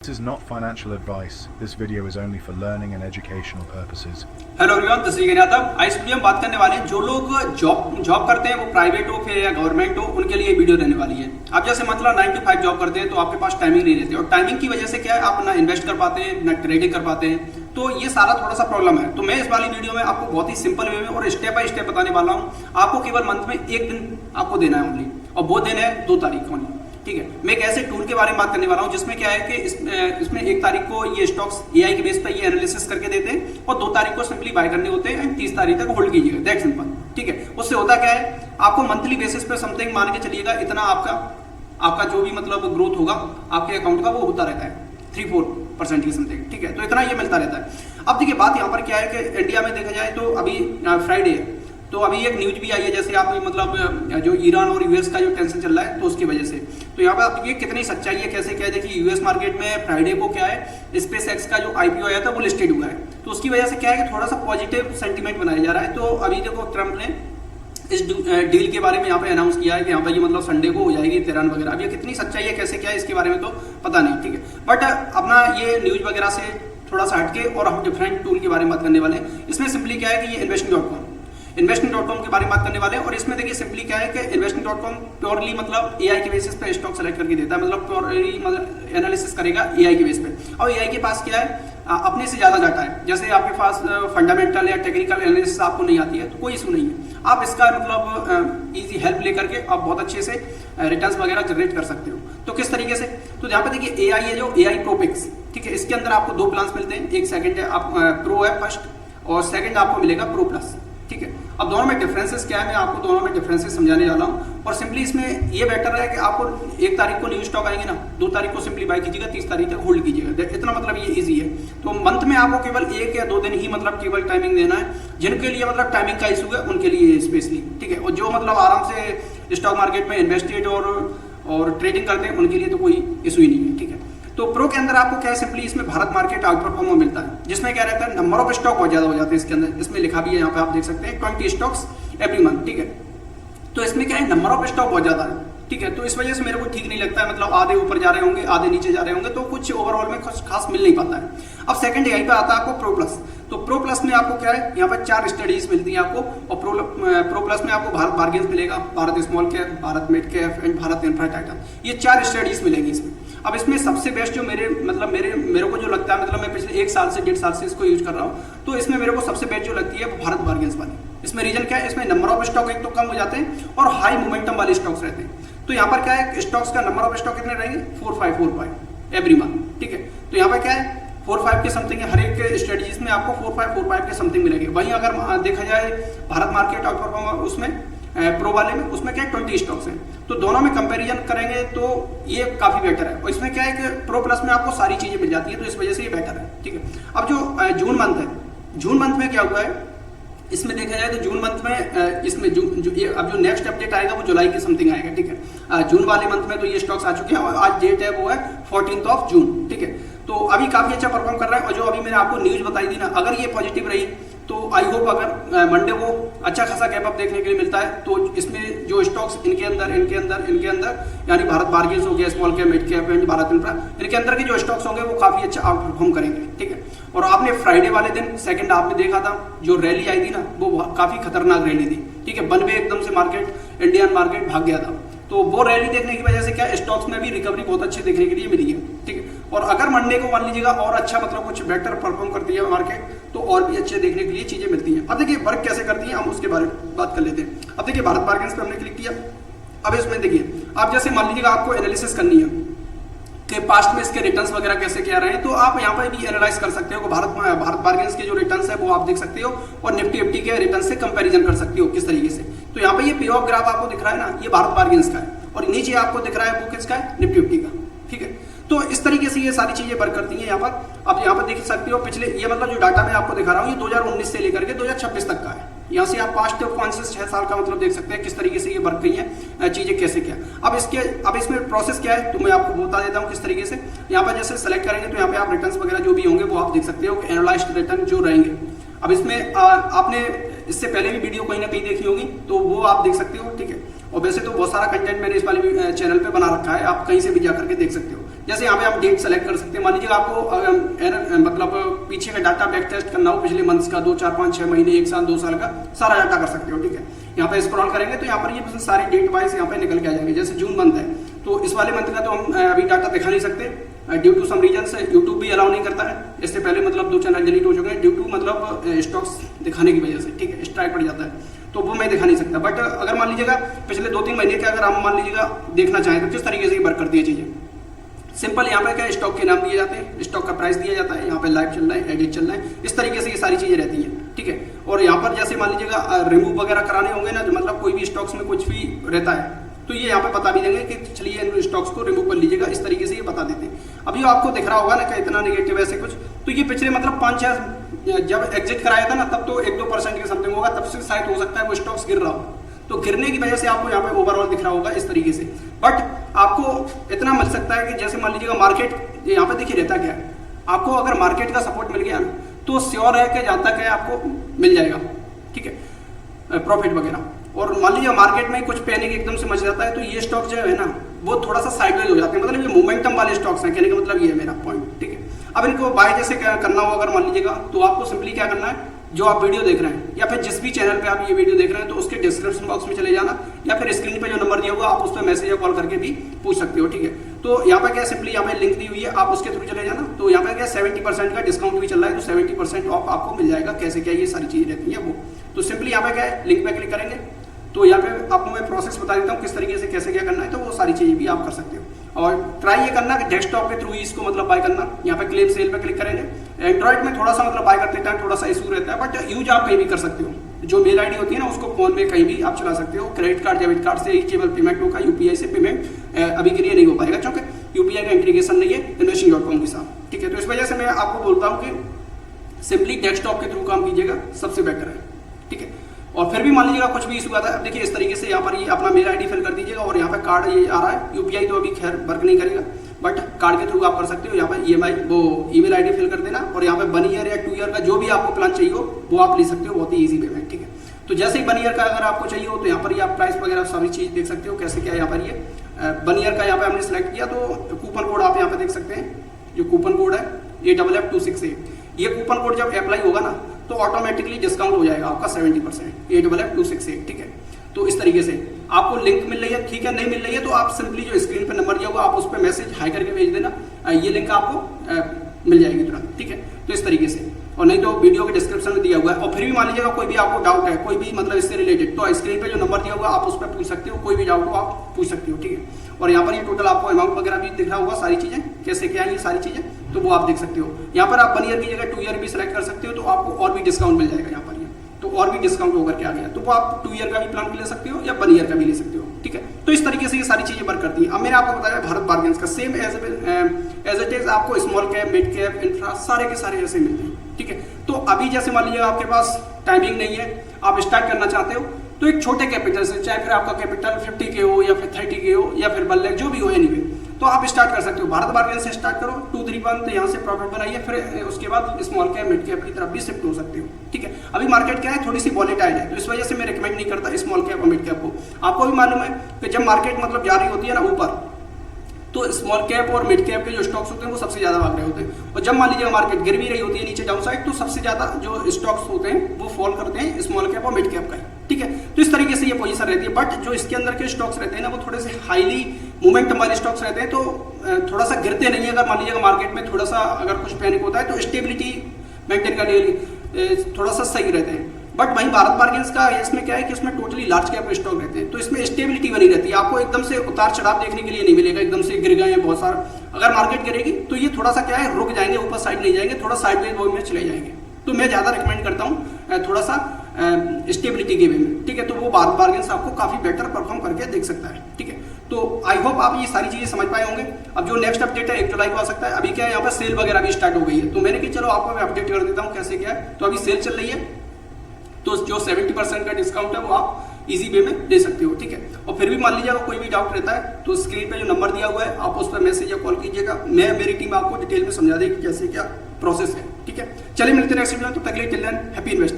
This is not financial advice. This video is only for learning and educational purposes. Hello everyone, this is Yadav. इस video में बात करने वाले हैं जो लोग जॉब करते हैं, वो प्राइवेट हो फिर या गवर्नमेंट हो, उनके लिए वीडियो रहने वाली है। आप जैसे मतलब 9 to 5 जॉब करते हैं तो आपके पास टाइमिंग नहीं रहती, और टाइमिंग की वजह से क्या है, आप ना इन्वेस्ट कर पाते हैं ना ट्रेडिंग कर पाते हैं, तो ये सारा थोड़ा सा प्रॉब्लम है। तो मैं इस वाली वीडियो में आपको बहुत ही सिंपल वे में और स्टेप बाय स्टेप बताने वाला हूँ। आपको केवल मंथ में एक दिन आपको देना है ओनली, और वो दिन है 2 तारीख को ओनली। ठीक है, मैं एक ऐसे टूल के बारे में बात करने वाला हूं जिसमें क्या है कि इसमें 1 तारीख को ये स्टॉक्स एआई के बेस पर ये एनालिसिस करके देते हैं, और 2 तारीख को सिंपली बाय करने होते हैं एंड 30 तारीख तक होल्ड कीजिएगा। That simple. ठीक है, उससे होता क्या है, आपको मंथली बेसिस पे समथिंग मान के चलिएगा इतना आपका जो भी मतलब ग्रोथ होगा आपके अकाउंट का, वो होता रहता है 3-4% की समथिंग। ठीक है, तो इतना ये मिलता रहता है। अब देखिए बात यहाँ पर क्या है कि इंडिया में देखा जाए तो अभी फ्राइडे है, तो अभी एक न्यूज भी आई है, जैसे आप मतलब जो ईरान और यूएस का जो टेंशन चल रहा है, तो उसकी वजह से। तो यहाँ पर आप ये कितनी सच्चाई है, कैसे क्या है, देखिए यूएस मार्केट में फ्राइडे को क्या है, स्पेस एक्स का जो आईपीओ आया था वो लिस्टेड हुआ है, तो उसकी वजह से क्या है कि थोड़ा सा पॉजिटिव सेंटीमेंट बनाया जा रहा है। तो अभी देखो ट्रंप ने इस डील के बारे में यहाँ पे अनाउंस किया है कि यहाँ पर ये मतलब संडे को हो जाएगी तिरान वगैरह। अब ये कितनी सच्चाई है, कैसे क्या है, इसके बारे में तो पता नहीं। ठीक है, बट अपना ये न्यूज वगैरह से थोड़ा सा हटके और हम डिफरेंट टूल के बारे में बात करने वाले हैं। इसमें सिंपली क्या है कि ये इन्वेस्टिंग.com के बारे में बात करने वाले हैं, और इसमें देखिए सिंपली क्या है कि इन्वेस्टिंग.com प्योरली मतलब एआई के बेसिस पे स्टॉक सेलेक्ट करके देता है, मतलब प्योरली मतलब एनालिसिस करेगा एआई के बेस पे। और एआई के पास क्या है, अपने से ज्यादा डाटा है। जैसे आपके पास फंडामेंटल या टेक्निकल एनालिसिस आपको नहीं आती है तो कोई इशू नहीं है, आप इसका मतलब इजी हेल्प लेकर के आप बहुत अच्छे से रिटर्न्स वगैरह जनरेट कर सकते हो। तो किस तरीके से, तो यहाँ पे देखिए एआई है जो एआई प्रोपिक्स। ठीक है, इसके अंदर आपको 2 प्लान्स मिलते हैं, एक सेकंड है आप प्रो है फर्स्ट, और सेकंड आपको मिलेगा प्रो प्लस। ठीक है, अब दोनों में डिफरेंसेस क्या है, मैं आपको दोनों में डिफरेंसेस समझाने जा रहा हूँ। और सिंपली इसमें ये बेटर है कि आपको 1 तारीख को न्यू स्टॉक आएंगे ना, 2 तारीख को सिंपली बाय कीजिएगा, 30 तारीख तक होल्ड कीजिएगा। इतना मतलब ये इजी है। तो मंथ में आपको केवल 1 या 2 दिन ही मतलब केवल टाइमिंग देना है। जिनके लिए मतलब टाइमिंग का इशू है उनके लिए स्पेशली। ठीक है, और जो मतलब आराम से स्टॉक मार्केट में इन्वेस्टेड और ट्रेडिंग करते हैं उनके लिए तो कोई इशू ही नहीं है। ठीक है, तो प्रो के अंदर आपको क्या है, सिंपली इसमें भारत मार्केट आउट परफॉर्म मिलता है, जिसमें क्या रहता है, नंबर ऑफ स्टॉक बहुत ज्यादा हो जाते हैं इसके अंदर। इसमें लिखा भी है, यहाँ पे आप देख सकते हैं 20 स्टॉक्स एवरी मंथ। ठीक है, तो इसमें क्या है, नंबर ऑफ स्टॉक बहुत ज्यादा है। ठीक है, तो इस वजह से मेरे को ठीक नहीं लगता है, मतलब आधे ऊपर जा रहे होंगे आधे नीचे जा रहे होंगे, तो कुछ ओवरऑल में कुछ खास मिल नहीं पाता है। अब सेकंड यहीं पे आता है आपको प्रो प्लस। तो प्रो प्लस में आपको क्या है, यहाँ पर 4 स्टडीज मिलती हैं आपको, और प्रो प्लस में आपको भारत बार्गेन्स मिलेगा, Bharat small cap, Bharat mid cap and Bharat infra Titan, ये 4 स्टडीज मिलेंगी इसमें। अब इसमें सबसे बेस्ट जो मेरे को जो लगता है, मतलब मैं पिछले 1 साल से 1.5 साल से इसको यूज कर रहा हूँ, तो इसमें मेरे को सबसे बेस्ट जो लगती है वो भारत बार्गेन्स वाली। इसमें रीजन क्या है, इसमें नंबर ऑफ स्टॉक एक तो कम हो जाते हैं और हाई मोमेंटम वाले स्टॉक्स रहते हैं। तो यहाँ पर क्या है, स्टॉक्स का नंबर ऑफ स्टॉक कितने रहेंगे, 4-5 एवरी मंथ। ठीक है, तो यहाँ पर क्या है, 4-5 के समथिंग है, हर एक स्ट्रेटजीज में आपको 4-5 के समथिंग मिलेंगे। वहीं अगर देखा जाए भारत मार्केट आउट परफॉर्म उसमें प्रो वाले में, उसमें क्या है 20 स्टॉक्स हैं, तो दोनों में कंपैरिजन करेंगे तो ये काफी बेटर है। और इसमें क्या है कि प्रो प्लस में आपको सारी चीजें मिल जाती है, तो इस वजह से ये बेटर है। ठीक है, अब जो जून मंथ है, जून मंथ में क्या हुआ है, इसमें देखा जाए तो जून मंथ में इसमें अब जो नेक्स्ट अपडेट आएगा वो जुलाई के समथिंग आएगा। ठीक है, जून वाले मंथ में तो ये स्टॉक्स आ चुके हैं, और आज डेट है वो है 14 जून। ठीक है, तो अभी काफी अच्छा परफॉर्म कर रहा है, और जो अभी मैंने आपको न्यूज बताई थी ना, अगर ये पॉजिटिव रही तो आई होप अगर मंडे को अच्छा खासा गैप अप देखने के लिए मिलता है, तो इसमें जो स्टॉक्स इनके अंदर यानी भारत बार्गेन्स हो गया, small cap, mid cap and Bharat infra, इनके अंदर के जो स्टॉक्स होंगे वो काफी अच्छा आउट परफॉर्म करेंगे। ठीक है, और आपने फ्राइडे वाले दिन सेकंड आपने देखा था जो रैली आई थी ना, वो काफी खतरनाक रैली थी। ठीक है, वन वे एकदम से मार्केट इंडियन मार्केट भाग गया था, तो वो रैली देखने की वजह से क्या स्टॉक्स में भी रिकवरी बहुत अच्छी देखने के लिए मिली है। ठीक है, और अगर मंडे को मान लीजिएगा और अच्छा मतलब कुछ बेटर परफॉर्म करती है मार्केट, तो और भी अच्छे देखने के लिए चीजें मिलती हैं। अब देखिए वर्क कैसे करती हैं, हम उसके बारे में बात कर लेते हैं। अब देखिए भारत बार्गेन्स पे हमने क्लिक किया। अब इसमें देखिए आप जैसे मान लीजिएगा आपको एनालिसिस करनी है कि पास्ट में इसके रिटर्न्स वगैरह कैसे क्या रहे हैं, तो आप यहाँ पर भी एनालाइज कर सकते हो। भारत बार्गेन्स के जो रिटर्न्स है वो आप देख सकते हो, और निफ्टी के रिटर्न से कंपैरिजन कर सकते हो किस तरीके से। तो यहाँ पे ये पे ऑफ ग्राफ आपको दिख रहा है ना, ये भारत बार्गेन्स का है, और नीचे आपको दिख रहा है वो किसका है, निफ्टी का। ठीक है, तो इस तरीके से ये सारी चीजें वर्क करती हैं यहाँ पर। अब यहाँ पर देख सकते हो पिछले ये मतलब जो डाटा मैं आपको दिखा रहा हूँ, ये 2019 से लेकर के 2026 तक का है। यहाँ से आप पास्ट 5 से 6 साल का मतलब देख सकते हैं किस तरीके से ये वर्क गई है चीजें कैसे क्या। अब इसमें प्रोसेस क्या है, तो मैं आपको बता देता हूँ किस तरीके से। यहाँ पर जैसे सेलेक्ट करेंगे तो यहाँ पे आप रिटर्न्स वगैरह जो भी होंगे वो आप देख सकते हो कि एनालाइज्ड रिटर्न जो रहेंगे। अब इसमें आपने इससे पहले भी वीडियो कहीं ना कहीं देखी होगी, तो वो आप देख सकते हो। ठीक है, और वैसे तो बहुत सारा कंटेंट मैंने इस वाले चैनल पे बना रखा है, आप कहीं से भी जा करके देख सकते हो। जैसे यहाँ पे आप डेट सेलेक्ट कर सकते हैं। मान लीजिए आपको मतलब पीछे का डाटा बैक टेस्ट करना हो, पिछले मंथ्स का, 2, 4, 5, 6 महीने, 1 साल, 2 साल का सारा डाटा कर सकते हो। ठीक है, यहाँ पे स्क्रॉल करेंगे तो यहाँ पर ये सारे डेट वाइज यहाँ पे निकल के आ जाएंगे। जैसे जून मंथ है तो इस वाले मंथ का तो हम अभी डाटा दिखा नहीं सकते ड्यू टू सम रीजन से। यूट्यूब भी अलाउ नहीं करता है, इससे पहले मतलब 2 चैनल डिलीट हो चुके हैं ड्यू टू मतलब स्टॉक्स दिखाने की वजह से। ठीक है, स्ट्राइक पड़ जाता है तो वो मैं दिखा नहीं सकता। बट अगर मान लीजिएगा पिछले 2-3 महीने के अगर हम मान लीजिएगा देखना चाहें तो किस तरीके से वर्क करती है चीजें, सिंपल यहाँ पे क्या स्टॉक के नाम दिए जाते हैं, स्टॉक का प्राइस दिया जाता है, यहाँ पे लाइव चल रहा है, एडिट चल रहा है, इस तरीके से ये सारी चीजें रहती हैं। ठीक है, और यहाँ पर जैसे मान लीजिएगा रिमूव वगैरह कराने होंगे ना, मतलब कोई भी स्टॉक्स में कुछ भी रहता है तो ये यहाँ पे बता भी देंगे कि चलिए इन स्टॉक्स को रिमूव कर लीजिएगा, इस तरीके से ये बता देते हैं। अभी आपको दिख रहा होगा ना कि इतना नेगेटिव ऐसे कुछ, तो ये पिछले मतलब 5-6 जब एग्जिट कराया था ना तब तो 1-2% के समथिंग होगा, तब से शायद हो सकता है वो स्टॉक्स गिर रहा हो, तो गिरने की वजह से आपको यहाँ पे ओवरऑल दिख रहा होगा इस तरीके से। बट आपको इतना मिल सकता है कि जैसे मान लीजिएगा मार्केट यहाँ पे देखिए रहता क्या है, आपको अगर मार्केट का सपोर्ट मिल गया ना तो श्योर है कि जहाँ तक है आपको मिल जाएगा। ठीक है, प्रॉफिट वगैरह। और मान लीजिए मार्केट में कुछ पैनिक एकदम से मच जाता है तो ये स्टॉक जो है ना वो थोड़ा सा साइडवेज हो जाते हैं, मतलब ये मोमेंटम वाले स्टॉक्स हैं, कहने का मतलब ये है मेरा पॉइंट। ठीक है, अब इनको बाय जैसे करना हो अगर मान लीजिएगा तो आपको सिंपली क्या करना है, जो आप वीडियो देख रहे हैं या फिर जिस भी चैनल पे आप ये वीडियो देख रहे हैं तो उसके डिस्क्रिप्शन बॉक्स में चले जाना या फिर स्क्रीन पे जो नंबर दिया हुआ आप उस पर मैसेज या कॉल करके भी पूछ सकते हो। ठीक है, तो यहाँ पे क्या सिंपली यहाँ पे लिंक दी हुई है, आप उसके थ्रू चले जाना। तो यहाँ पे क्या 70% का डिस्काउंट भी चल रहा है, तो 70% ऑफ आपको मिल जाएगा। कैसे क्या ये सारी चीजें रहती है वो, तो सिंपली यहाँ पे क्या है लिंक पे क्लिक करेंगे तो यहाँ पे आपको मैं प्रोसेस बता देता हूँ किस तरीके से कैसे क्या करना है, तो वो सारी चीजें भी आप कर सकते हो। और ट्राई ये करना कि डेस्कटॉप के थ्रू ही इसको मतलब बाय करना। यहाँ पे क्लेम सेल पे क्लिक करेंगे। एंड्रॉइड में थोड़ा सा मतलब बाय करते टाइम थोड़ा सा इशू रहता है, बट यूज आप कहीं भी कर सकते हो। जो मेल आईडी होती है ना उसको फोन में कहीं भी आप चला सकते हो। क्रेडिट कार्ड, डेबिट कार्ड से केवल पेमेंट होगा, यूपीआई से पेमेंट अभी के लिए नहीं हो पाएगा क्योंकि यूपीआई का इंटीग्रेशन नहीं है investing.com के साथ। ठीक है, तो इस वजह से मैं आपको बोलता हूँ कि सिंपली डेस्कटॉप के थ्रू काम कीजिएगा, सबसे बेटर है। ठीक है, और फिर भी मान लीजिएगा कुछ भी इशू आता है, अब देखिए इस तरीके से यहाँ पर ये अपना मेल आईडी फिल कर दीजिएगा और यहाँ पे कार्ड ये आ रहा है। यूपीआई तो अभी खैर वर्क नहीं करेगा, बट कार्ड के थ्रू आप कर सकते हो। यहाँ पे ईएमआई वो ईमेल आईडी फिल कर देना और यहाँ पे 1 ईयर या 2 ईयर का जो भी आपको प्लान चाहिए हो वो आप ले सकते हो, बहुत ही ईजी वे में। ठीक है, तो जैसे ही 1 ईयर का अगर आपको चाहिए हो तो यहाँ पर ये आप प्राइस वगैरह सभी चीज देख सकते हो कैसे क्या। यहाँ पर ये 1 ईयर का यहाँ पे हमने सेलेक्ट किया तो कूपन कोड आप यहाँ पे देख सकते हैं, जो कूपन कोड है AFF268। ये कूपन कोड जब अप्लाई होगा ना तो ऑटोमेटिकली डिस्काउंट हो जाएगा आपका 70%, AFF268। ठीक है, तो इस तरीके से आपको लिंक मिल रही है। ठीक है, नहीं मिल रही है तो आप सिंपली जो स्क्रीन पे नंबर दिया होगा आप उस पर मैसेज हाई करके भेज देना, ये लिंक आपको मिल जाएगी तुरंत। ठीक है, तो इस तरीके से, और नहीं तो वीडियो के डिस्क्रिप्शन में दिया हुआ है। और फिर भी मान लीजिएगा कोई भी आपको डाउट है, कोई भी मतलब इससे रिलेटेड, तो स्क्रीन पे जो नंबर दिया होगा आप उस पर पूछ सकते हो, कोई भी डाउट हो आप पूछ सकते हो। ठीक है, और यहाँ पर ये टोटल आपको अमाउंट वगैरह भी दिख रहा होगा, सारी चीजें कैसे क्या है ये सारी चीजें, तो वो आप देख सकते हो। यहाँ पर आप 1 ईयर की जगह 2 ईयर भी सिलेक्ट कर सकते हो तो आपको और भी डिस्काउंट मिल जाएगा। यहाँ पर ये तो और भी डिस्काउंट होकर के आ गया, तो वो आप 2 ईयर का भी प्लान ले सकते हो या 1 ईयर का भी ले सकते हो। ठीक है, तो इस तरीके से ये सारी चीजें वर्क करती है। अब मैंने आपको बताया भारत बार्गेन्स का सेम एज इट इज आपको small cap, mid cap, infra सारे के सारे ऐसे मिलते हैं। ठीक है, तो अभी जैसे मान लीजिए आपके पास टाइमिंग नहीं है, आप स्टार्ट करना चाहते हो तो एक छोटे कैपिटल से, चाहे फिर आपका कैपिटल 50 के हो या फिर 30 के हो या फिर 1 लाख जो भी हो एनीवे, तो आप स्टार्ट कर सकते हो। भारत बार्गेन से स्टार्ट करो 231, तो यहाँ से प्रॉफिट बनाइए, फिर उसके बाद स्मॉल कैप, मिड कैप की तरफ भी शिफ्ट हो सकते हो। ठीक है, अभी मार्केट क्या है, थोड़ी सी वॉलेटाइल है, तो इस वजह से मैं रिकमेंड नहीं करता स्मॉल कैप और मिड कैप को। आपको भी मालूम है कि जब मार्केट मतलब जा रही होती है ना ऊपर, तो स्मॉल कैप और मिड कैप के जो स्टॉक्स होते हैं वो सबसे ज्यादा भाग रहे होते हैं। और जब मान लीजिए मार्केट गिर भी रही होती है नीचे डाउन साइड, तो सबसे ज्यादा जो स्टॉक्स होते हैं वो फॉल करते हैं स्मॉल कैप और मिड कैप का ही। ठीक है, तो इस तरीके से ये पोजीशन रहती है। बट जो इसके अंदर के स्टॉक्स रहते हैं ना वो थोड़े से हाईली मोमेंटम वाले स्टॉक्स रहते हैं, तो थोड़ा सा गिरते नहीं है। अगर मान लीजिएगा मार्केट में थोड़ा सा अगर कुछ पैनिक होता है तो स्टेबिलिटी मेंटेन करने के लिए थोड़ा सा सही रहते हैं। बट वहीं भारत बार्गेन्स का इसमें क्या है कि इसमें टोटली लार्ज कैप स्टॉक रहते हैं, तो इसमें स्टेबिलिटी बनी रहती है। आपको एकदम से उतार चढ़ाव देखने के लिए नहीं मिलेगा, एकदम से गिर गए हैं बहुत सारा। अगर मार्केट गिरेगी तो ये थोड़ा सा क्या है, रुक जाएंगे, ऊपर साइड नहीं जाएंगे, थोड़ा साइडवेज वो में चले जाएंगे। तो मैं ज्यादा रिकमेंड करता हूँ थोड़ा सा स्टेबिलिटी के वे में। ठीक है, तो वो भारत बार्गेन्स आपको काफी बेटर परफॉर्म करके देख सकता है। ठीक है, तो आई होप आप ये सारी चीजें समझ पाए होंगे। अब जो नेक्स्ट अपडेट है 1 जुलाई को आ सकता है। अभी क्या है, यहाँ पर सेल वगैरह भी स्टार्ट हो गई है, तो मैंने कि चलो आपको मैं अपडेट कर देता हूँ कैसे क्या है। तो अभी सेल चल रही है, तो जो 70% का डिस्काउंट है वो आप इजी वे में ले सकते हो। ठीक है, और फिर भी मान लीजिए अगर कोई भी डाउट रहता है तो स्क्रीन पे जो नंबर दिया हुआ है आप उस पर मैसेज या कॉल कीजिएगा, मैं मेरी टीम आपको डिटेल में समझा देगी कैसे क्या प्रोसेस है। ठीक है, चलिए मिलते हैं नेक्स्ट वीडियो में, तो तक के लिए टिल देन हैप्पी इन्वेस्टिंग।